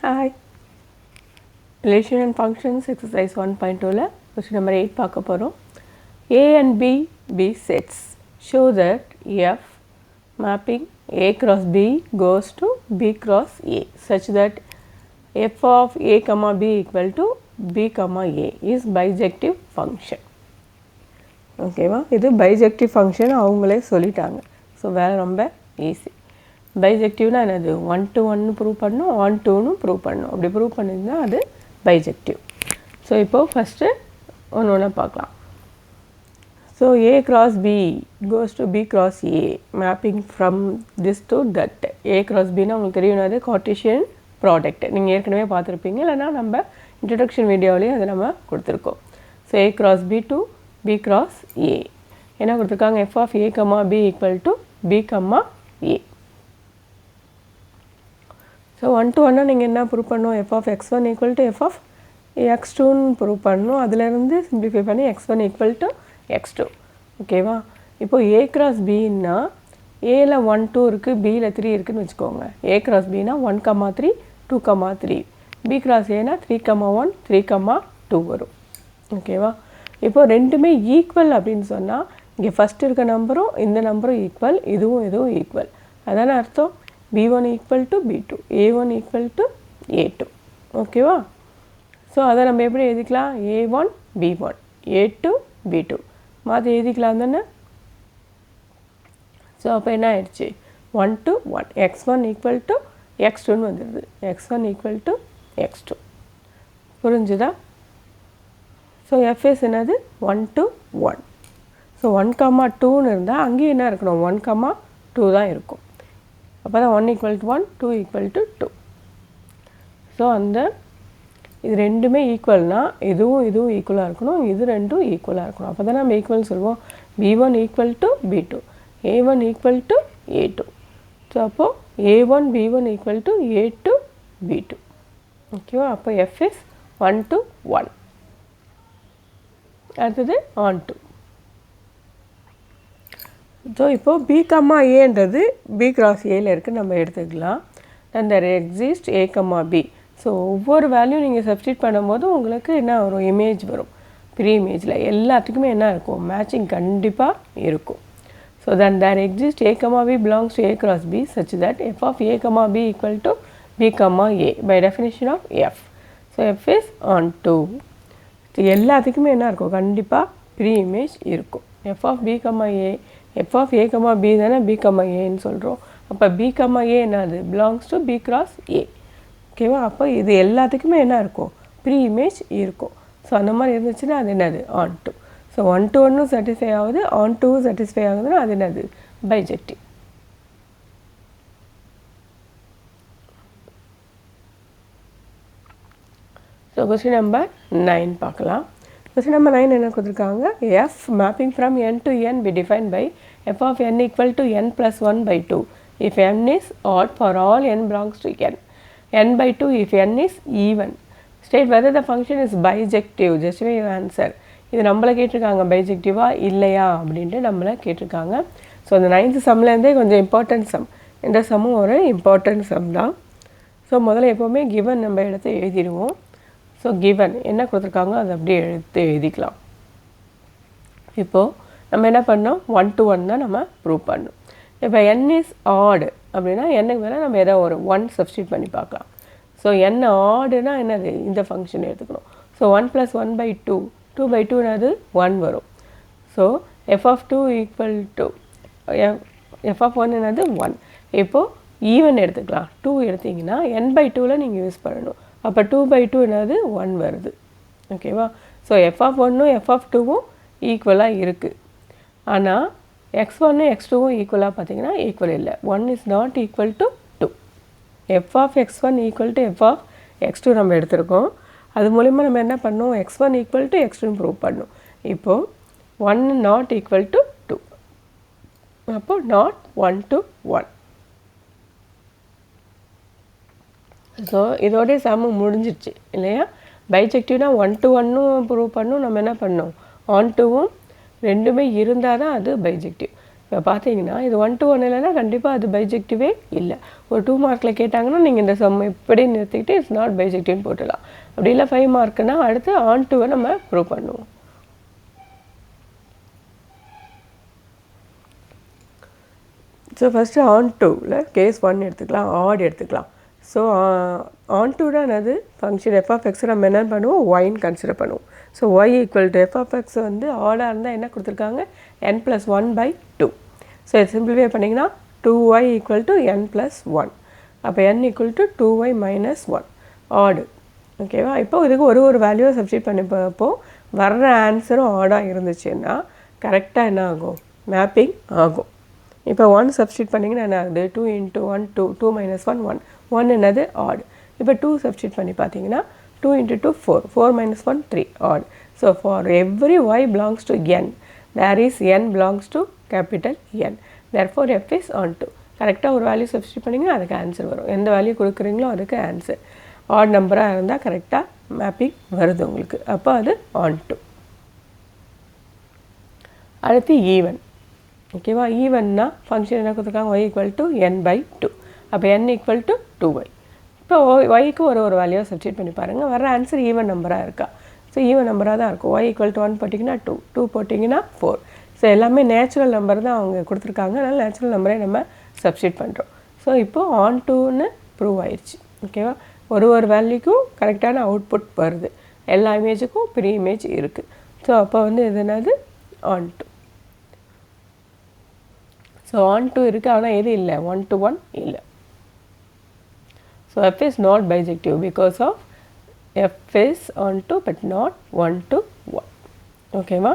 Hi. Relation and functions exercise 1.2 question number 8 பார்க்க போறோம். A and B sets show that F mapping A cross B goes to B cross A such that f of A comma B equal to B comma A is bijective function. ஓகேவா, இது bijective function அவங்களே சொல்லிட்டாங்க. So வேறு ரொம்ப easy. பைஜெக்டிவ்னா என்னது, 1 to 1 prove பண்ணணும், 1 2ன்னு prove பண்ணணும். அப்படி ப்ரூவ் பண்ணியிருந்தா அது பைஜெக்டிவ். ஸோ இப்போது ஃபஸ்ட்டு ஒன்று ஒன்றா பார்க்கலாம். So A cross B goes to B cross A mapping from this to that. A cross Bனா உங்களுக்கு தெரியும், அது கார்ட்டீசியன் ப்ராடக்ட். நீங்கள் ஏற்கனவே பார்த்துருப்பீங்க, இல்லைனா நம்ம இன்ட்ரடக்ஷன் வீடியோவிலேயே அதை நம்ம கொடுத்துருக்கோம். So A cross B to B cross A என்ன கொடுத்துருக்காங்க, f of A comma B equal to B comma A. So 1 to 1 நீங்கள் என்ன ப்ரூவ் பண்ணணும், f of x1 equal to f of x2ன்னு ப்ரூவ் பண்ணணும். அதிலேருந்து சிம்பிளிஃபை பண்ணி x1 equal to x2. ஓகேவா, இப்போது A cross Bன்னா ஏல 1 2 இருக்குது, பியில் 3 இருக்குதுன்னு வச்சுக்கோங்க. A cross Bனா 1 3 2 3, B cross Aனா 3 1 3 2 வரும். ஓகேவா, இப்போது ரெண்டுமே ஈக்குவல் அப்படின்னு சொன்னால் இங்கே ஃபஸ்ட்டு இருக்க நம்பரும் இந்த நம்பரும் ஈக்குவல், இதுவும் ஈக்குவல். அதான அர்த்தம். B1 equal to B2, A1 equal to A2. ஓகேவா, ஸோ அதை நம்ம எப்படி எழுதிக்கலாம், A1 B1 A2 B2 மாற்றி எழுதிக்கலாம் தானே. ஸோ அப்போ என்ன ஆயிடுச்சு, 1 to 1 x1 equal to x2ன்னு வந்துடுது. x1 equal to x2. புரிஞ்சுதா. ஸோ எஃப்எஸ் என்னது 1 to 1. ஸோ 1 2ன்னு இருந்தால் அங்கேயும் என்ன இருக்கணும், 1 2 தான் இருக்கும். அப்போ தான் 1 equal to 1 2 equal to 2. So அந்த இது ரெண்டுமே ஈக்குவல்னால் இதுவும் ஈக்குவலாக இருக்கணும், இது ரெண்டும் ஈக்குவலாக இருக்கணும். அப்போ தான் நம்ம ஈக்குவல் சொல்லுவோம். B1 equal to B2, A1 equal to A2. So அப்போது A1 B1 equal to A2 B2. ஓகேவா, அப்போ F is 1 to 1. அடுத்தது on to. ஸோ இப்போது B comma Aன்றது B cross Aயில் இருக்குது நம்ம எடுத்துக்கலாம். and there exists A comma B. So ஒவ்வொரு value நீங்கள் சப்ஸ்டிட் பண்ணும்போது உங்களுக்கு என்ன வரும், இமேஜ் வரும். ப்ரீ இமேஜில் எல்லாத்துக்குமே என்ன இருக்கும், மேட்சிங் கண்டிப்பாக இருக்கும். So then there exists A comma B belongs to A cross B such that f of A comma B equal to B comma A by definition of F. So F is on to. எல்லாத்துக்குமே என்ன இருக்கும், கண்டிப்பாக pre image இருக்கும். f of B comma A, f of A comma B தானே B comma Aன்னு சொல்கிறோம். அப்போ B comma A என்னது, belongs to B cross A. ஓகேவா, அப்போ இது எல்லாத்துக்குமே என்ன இருக்கும், ப்ரீ இமேஜ் இருக்கும். ஸோ அந்த மாதிரி இருந்துச்சுன்னா அது என்னது, on to. So 1 to 1 satisfy ஆகுது, on to சாட்டிஸ்ஃபை ஆகுதுன்னா அது என்னது, பைஜெக்டிவ். ஸோ கொஸ்டின் நம்பர் 9 பார்க்கலாம். கொஸ்டின் நம்பர் 9 என்ன கொடுத்துருக்காங்க, F mapping from n to n be defined by f of n equal to n plus 1 by 2 if n is odd for all n belongs to n by 2 if n is even. State whether the function is bijective. Justify your answer. இது நம்மளை கேட்டிருக்காங்க, பைஜெக்டிவாக இல்லையா அப்படின்ட்டு நம்மளை கேட்டிருக்காங்க. So அந்த 9th சம்லேருந்தே கொஞ்சம் important some. இந்த சம்மும் ஒரு இம்பார்ட்டன்ட் சம் தான். ஸோ முதல்ல எப்போவுமே கிவன் நம்ம எடுத்து எழுதிடுவோம். ஸோ கிவன் என்ன கொடுத்துருக்காங்க அதை அப்படியே எடுத்து எழுதிக்கலாம். இப்போது நம்ம என்ன பண்ணோம், 1 to 1 தான் நம்ம ப்ரூவ் பண்ணோம். இப்போ n is odd அப்படின்னா என்னக்கு மேலே நம்ம எதாவது ஒரு 1 சப்ஸ்டிட் பண்ணி பார்க்கலாம். ஸோ n ஆடுனா என்னது, இந்த ஃபங்க்ஷன் எடுத்துக்கணும். ஸோ 1 + 1 by 2, 2 by 2 என்னது 1 வரும். So f of 2 equal to f of 1 என்னது 1. இப்போது ஈவன் எடுத்துக்கலாம். 2 எடுத்திங்கன்னா n by 2ல் நீங்கள் யூஸ் பண்ணணும். அப்போ 2 by 2 என்னது 1 வருது. ஓகேவா, so f of 1ம் f of 2ம் ஈக்குவலாக இருக்குது. ஆனால் x1ம் x2ம் ஈக்குவலாக பார்த்தீங்கன்னா ஈக்குவல் இல்லை. 1 is not equal to 2. f of x1 equal to f of x2 நம்ம எடுத்திருக்கோம். அது மூலிமா நம்ம என்ன பண்ணோம், x1 equal to x2ன்னு ப்ரூவ் பண்ணோம். இப்போது 1 not equal to 2. அப்போது not 1 to 1. ஸோ இதோடய சம்மு முடிஞ்சிடுச்சு இல்லையா. பைஜெக்டிவ்னா 1 to 1ம் ப்ரூவ் பண்ணணும். நம்ம என்ன பண்ணோம், on toவும் ரெண்டுமே இருந்தால் தான் அது பைஜெக்டிவ். இப்போ பார்த்தீங்கன்னா இது 1 to 1 இல்லைன்னா கண்டிப்பாக அது பைஜெக்டிவே இல்லை. ஒரு 2 மார்க்கில் கேட்டாங்கன்னா நீங்கள் இந்த சம் இப்படி நிறுத்திக்கிட்டு இட்ஸ் நாட் பைஜெக்டிவ்னு போட்டுடலாம். அப்படி இல்லை 5 மார்க்குன்னா அடுத்து ஆன் டுவை நம்ம ப்ரூவ் பண்ணுவோம். ஸோ ஃபஸ்ட்டு ஆன் டூவில் கேஸ் 1 எடுத்துக்கலாம், ஆட் எடுத்துக்கலாம். ஸோ ஆன் டூனா என்னது ஃபங்க்ஷன் எஃப் ஆஃப் எக்ஸை நம்ம என்ன பண்ணுவோம், ஒய்ன்னு கன்சிடர் பண்ணுவோம். So y equal to f of x வந்து ஆடாக இருந்தால் என்ன கொடுத்துருக்காங்க, n+1/2. ஸோ இது சிம்பிளிஃபை பண்ணிங்கன்னா 2y ஈக்குவல் டு n+1. அப்போ n ஈக்குவல் டு 2y - 1 ஆடு. ஓகேவா? இப்போ இதுக்கு ஒரு வேல்யூவை சப்ஸ்டிட் பண்ணி பார்ப்போம். வர்ற ஆன்சரும் ஆடாக இருந்துச்சுன்னா கரெக்டாக என்ன ஆகும், மேப்பிங் ஆகும். இப்போ 1 சப்ஸ்டிட் பண்ணிங்கன்னா என்ன ஆகுது, 2 × 1 2, 2 - 1 1, 1 என்னது ஆட். இப்போ 2 சப்ஸ்டிட் பண்ணி பார்த்தீங்கன்னா 2 × 2 4, 4 - 1 3 odd. So for every y belongs to n, there is n belongs to capital N. therefore f is on 2. கரெக்டாக ஒரு வேல்யூ சப்ஸ்டிட் பண்ணிங்கன்னா அதுக்கு ஆன்சர் வரும். எந்த வேல்யூ கொடுக்குறீங்களோ அதுக்கு ஆன்சர். ஆட் நம்பராக இருந்தால் கரெக்டாக மேப்பிங் வருது உங்களுக்கு. அப்போ அது ஆன் 2. அடுத்து ஈவன். ஓகேவா? ஈவன்னா ஃபங்க்ஷன் என்ன கொடுத்துருக்காங்க, y ஈக்குவல் டு n/2. அப்போ n ஈக்குவல் டு 2y. இப்போ ஒய்க்கு ஒரு வேல்யூவை சப்ஸ்டிட் பண்ணி பாருங்கள், வர ஆன்சர் ஈவன் நம்பராக இருக்கா. ஸோ ஈவன் நம்பராக தான் இருக்கும். y ஈக்குவல் டு 1 போட்டிங்கன்னா 2, 2 போட்டிங்கன்னா 4. ஸோ எல்லாமே நேச்சுரல் நம்பர் தான் அவங்க கொடுத்துருக்காங்க. அதனால் நேச்சுரல் நம்பரே நம்ம சப்ஸ்டிட் பண்ணுறோம். ஸோ இப்போது ஆன் 2ன்னு ப்ரூவ் ஆயிடுச்சு. ஓகேவா? ஒரு வேல்யூக்கும் கரெக்டான அவுட்புட் வருது. எல்லா இமேஜுக்கும் ப்ரீ இமேஜ் இருக்குது. ஸோ அப்போ வந்து இது என்னது, ஆன் 2. ஸோ ஆன் 2 இருக்குது, ஆனால் எது இல்லை, 1 to 1 இல்லை. So f is not bijective because of f is on 2 but not 1 to 1. ஓகேவா?